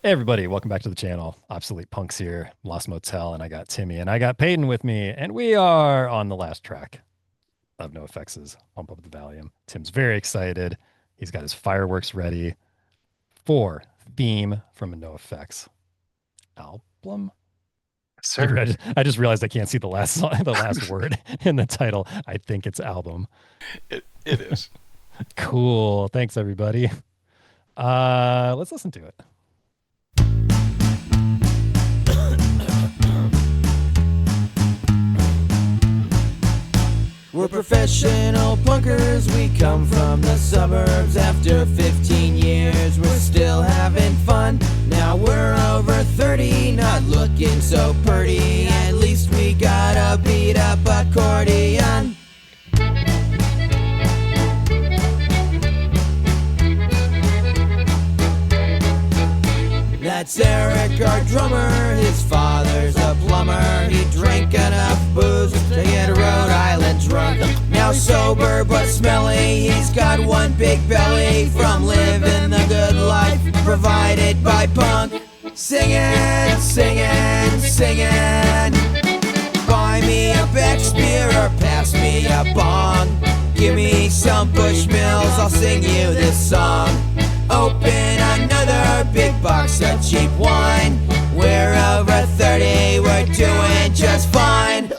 Hey everybody, welcome back to the channel. Obsolete Punx here, Lost Motel, and I got Timmy and I got Peyton with me, and we are on the last track of NOFX's Pump Up the Valium. Tim's very excited. He's got his fireworks ready for theme from a NOFX album. Sir, I just realized I can't see the last the last word in the title. I think it's album. it is. Cool. Thanks everybody. Let's listen to it. We're professional punkers, we come from the suburbs. After 15 years, we're still having fun. Now we're over 30, not looking so pretty. At least we got a beat up accordion. That's Eric, our drummer. His father's a plumber. He drank enough booze to get Rhode Island drunk. Now sober but smelly, he's got one big belly from living the good life provided by punk. Singing, singing, singing. Buy me a Beck's beer or pass me a bong. Give me some Bushmills, I'll sing you this song. Open another big box of cheap wine. We're over 30, we're doing just fine.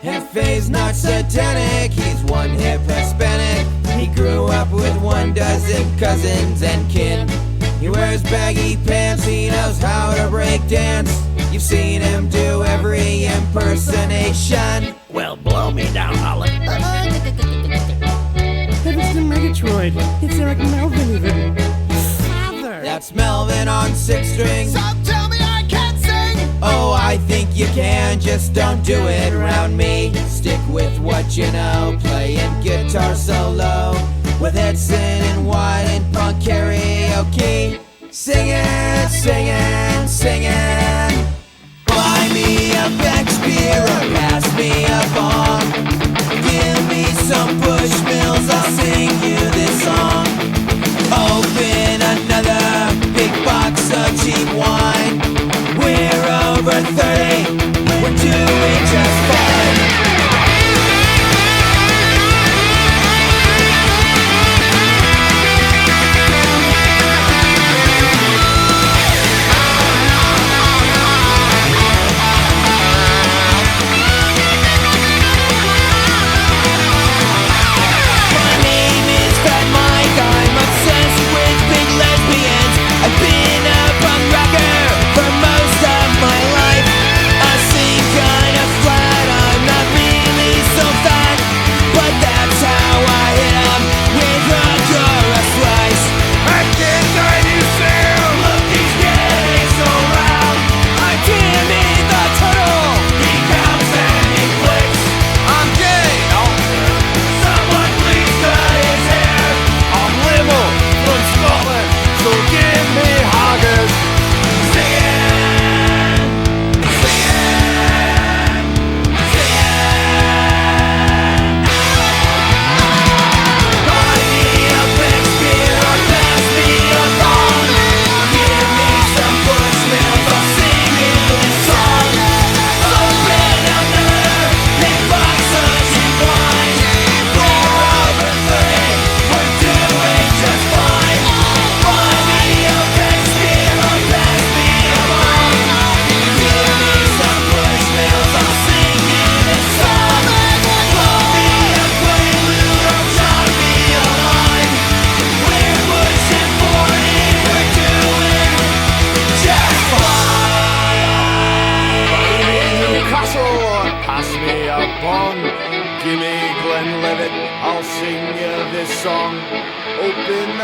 Hefe's not satanic, he's one hip Hispanic. He grew up with 12 cousins and kin. He wears baggy pants, he knows how to break dance. You've seen him do every impersonation. Well, blow me down, Olive. Heavens to Megatroid. It's Eric Melvin even. Father! That's Melvin on 6 strings. So tell me I can't sing! Oh, I think you can, just don't do it around me. Stick with what you know, playing guitar solo with Edson and White and punk karaoke. Singing, singing, singing. Buy me a Beck's beer or pass me a bong. Give me some Bushmills, I'll sing you this song. Open another big box of cheap wine. We're over 30, we're doing just fine.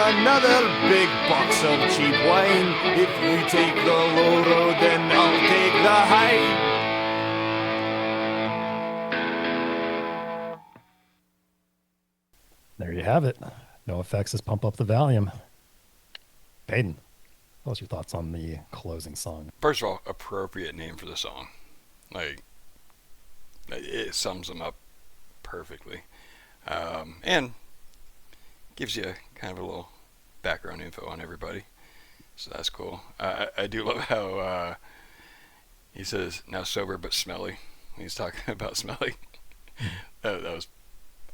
Another big box of cheap wine. If you take the low road, then I'll take the high. There you have it. NOFX's Pump Up the Valium. Peyton, what's your thoughts on the closing song? First of all, appropriate name for the song. Like, it sums them up perfectly. And gives you kind of a little background info on everybody. So that's cool. I do love how he says, now sober but smelly. When he's talking about smelly. That was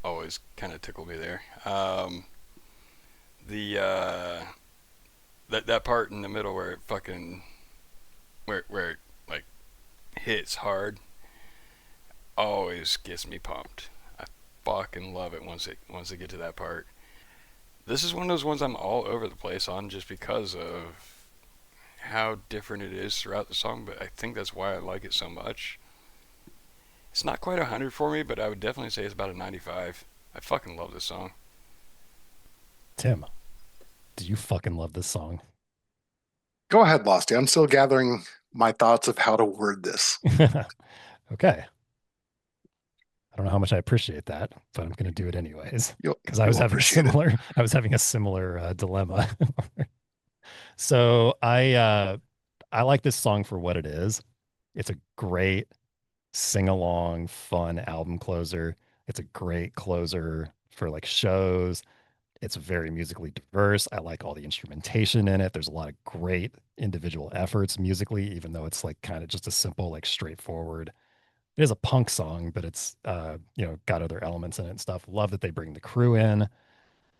always kind of tickled me there. The that part in the middle where it fucking where it like hits hard always gets me pumped. I fucking love it once they get to that part. This is one of those ones I'm all over the place on just because of how different it is throughout the song, but I think that's why I like it so much. It's not quite 100 for me, but I would definitely say it's about a 95. I fucking love this song. Tim, do you fucking love this song? Go ahead, Losty. I'm still gathering my thoughts of how to word this. Okay. I don't know how much I appreciate that, but I'm going to do it anyways You'll, because I was you'll having a appreciate it. similar I was having a similar dilemma. So I like this song for what it is. It's a great sing-along, fun album closer. It's a great closer for like shows. It's very musically diverse. I like all the instrumentation in it. There's a lot of great individual efforts musically, even though it's like kind of just a simple, like straightforward. It is a punk song, but it's got other elements in it and stuff. Love that they bring the crew in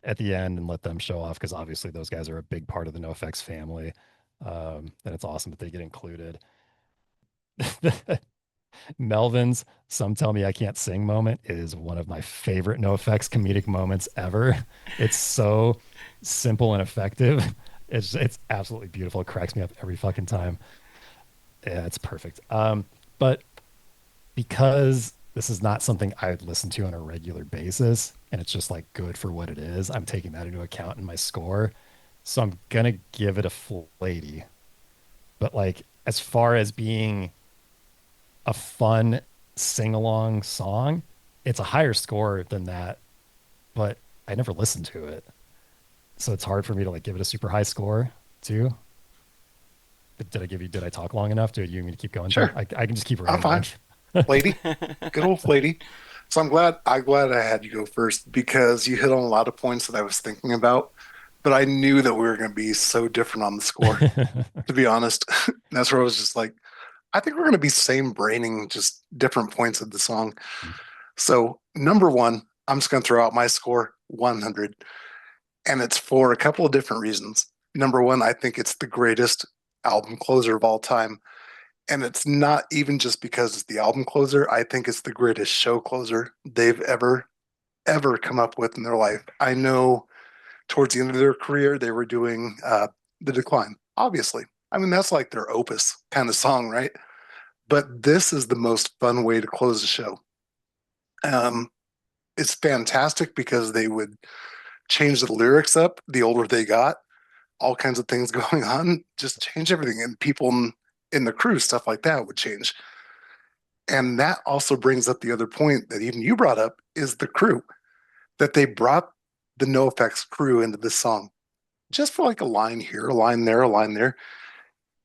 at the end and let them show off because obviously those guys are a big part of the NoFX family. And it's awesome that they get included. Melvin's "Some Tell Me I Can't Sing" moment is one of my favorite NoFX comedic moments ever. It's so simple and effective. It's absolutely beautiful. It cracks me up every fucking time. Yeah, it's perfect. But because this is not something I'd listen to on a regular basis, and it's just like good for what it is, I'm taking that into account in my score. So I'm gonna give it a full 80. But like as far as being a fun sing-along song, it's a higher score than that, but I never listened to it. So it's hard for me to like give it a super high score too. Did I talk long enough? Do you need me to keep going? Sure. I can just keep I'm fine. rambling. Lady, good old lady. So I'm glad I had you go first because you hit on a lot of points that I was thinking about, but I knew that we were going to be so different on the score, to be honest. That's where I was just like, I think we're going to be same braining, just different points of the song. So, number one, I'm just going to throw out my score 100, and it's for a couple of different reasons. Number one, I think it's the greatest album closer of all time. And it's not even just because it's the album closer. I think it's the greatest show closer they've ever come up with in their life. I know towards the end of their career, they were doing The Decline, obviously. I mean, that's like their opus kind of song, right? But this is the most fun way to close the show. Um, it's fantastic because they would change the lyrics up the older they got, all kinds of things going on, just change everything. And people in the crew, stuff like that would change. And that also brings up the other point that even you brought up is the crew, that they brought the NoFX crew into this song just for like a line here, a line there, a line there.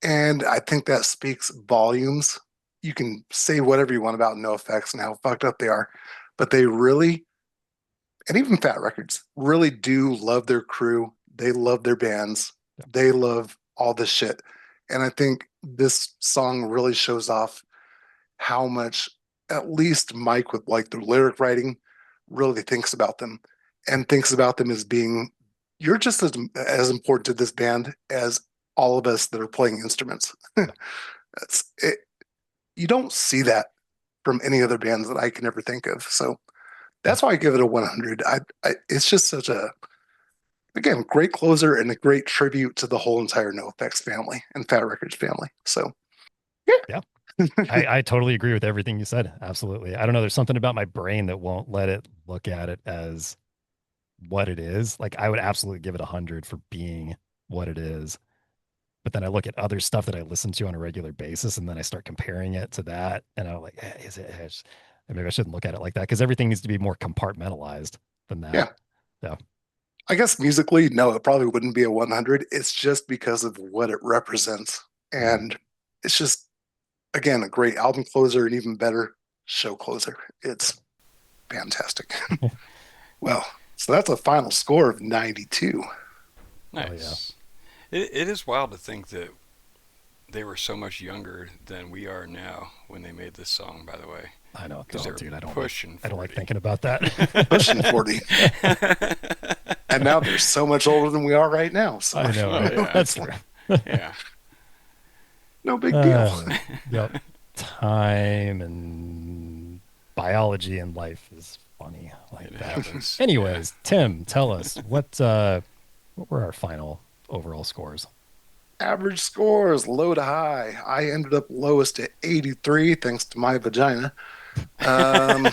And I think that speaks volumes. You can say whatever you want about NoFX and how fucked up they are, but they really, and even Fat Records, really do love their crew. They love their bands. They love all this shit. And I think this song really shows off how much at least Mike with like the lyric writing really thinks about them and thinks about them as being you're just as important to this band as all of us that are playing instruments. That's it. You don't see that from any other bands that I can ever think of. So that's why I give it a 100. It's just such a again great closer and a great tribute to the whole entire NoFX family and Fat Records family. So Yeah. I totally agree with everything you said. Absolutely. I don't know. There's something about my brain that won't let it look at it as what it is. Like I would absolutely give it 100 for being what it is. But then I look at other stuff that I listen to on a regular basis, and then I start comparing it to that, and I'm like, is it? Maybe I shouldn't look at it like that because everything needs to be more compartmentalized than that. yeah, So I guess musically, no, it probably wouldn't be a 100. It's just because of what it represents. And it's just, again, a great album closer and even better show closer. It's fantastic. Well, so that's a final score of 92. Nice. It is wild to think that they were so much younger than we are now when they made this song, by the way. I know, Because they're dude. pushing I don't like 40. thinking about that. Pushing 40. And now they're so much older than we are right now. So I know, Oh, right? yeah. That's true. Yeah. no big deal. Yep. Time and biology and life is funny like It that. happens. Anyways, Tim, tell us what were our final overall scores? Average scores low to high. I ended up lowest at 83 thanks to my vagina. Um,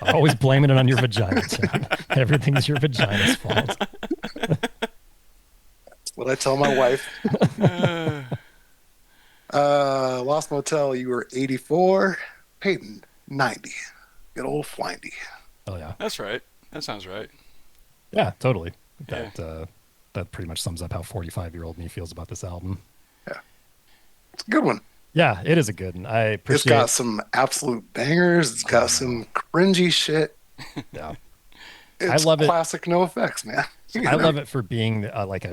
Always blaming it on your vagina, Tim. Everything's your vagina's fault. what I tell my wife. Lost Motel, you were 84. Peyton, 90. Good old Flindy. Oh yeah. That's right. That sounds right. Yeah, totally. Yeah. That pretty much sums up how 45-year-old me feels about this album. Yeah, it's a good one. Yeah, it is a good one. I It's appreciate got some absolute bangers. It's got some cringy shit. Yeah. It's love it. classic NoFX, man. I love it for being like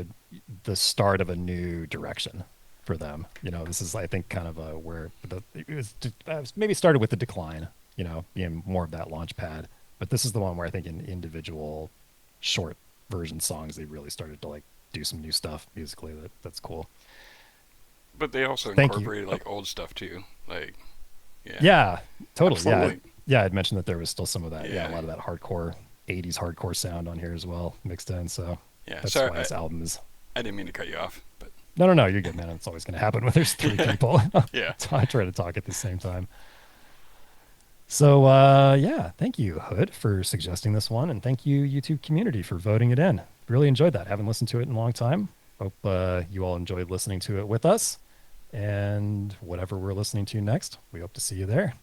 the start of a new direction for them. This is, I think, kind of where it was maybe started with the decline, being more of that launch pad. But this is the one where I think in individual short version songs, they really started to like do some new stuff musically. That's cool. But they also Thank you. incorporated like old stuff too. Like, yeah. Yeah, totally. Absolutely. Yeah. I'd mentioned that there was still some of that. Yeah, Yeah. a lot of that hardcore 80s hardcore sound on here as well mixed in. So Yeah. that's Sorry, why this album is. I didn't mean to cut you off, but No, you're good, man. It's always going to happen when there's three people. yeah. So I try to talk at the same time. So, yeah, thank you, Hood, for suggesting this one. And thank you, YouTube community, for voting it in. Really enjoyed that. Haven't listened to it in a long time. Hope you all enjoyed listening to it with us. And whatever we're listening to next, we hope to see you there.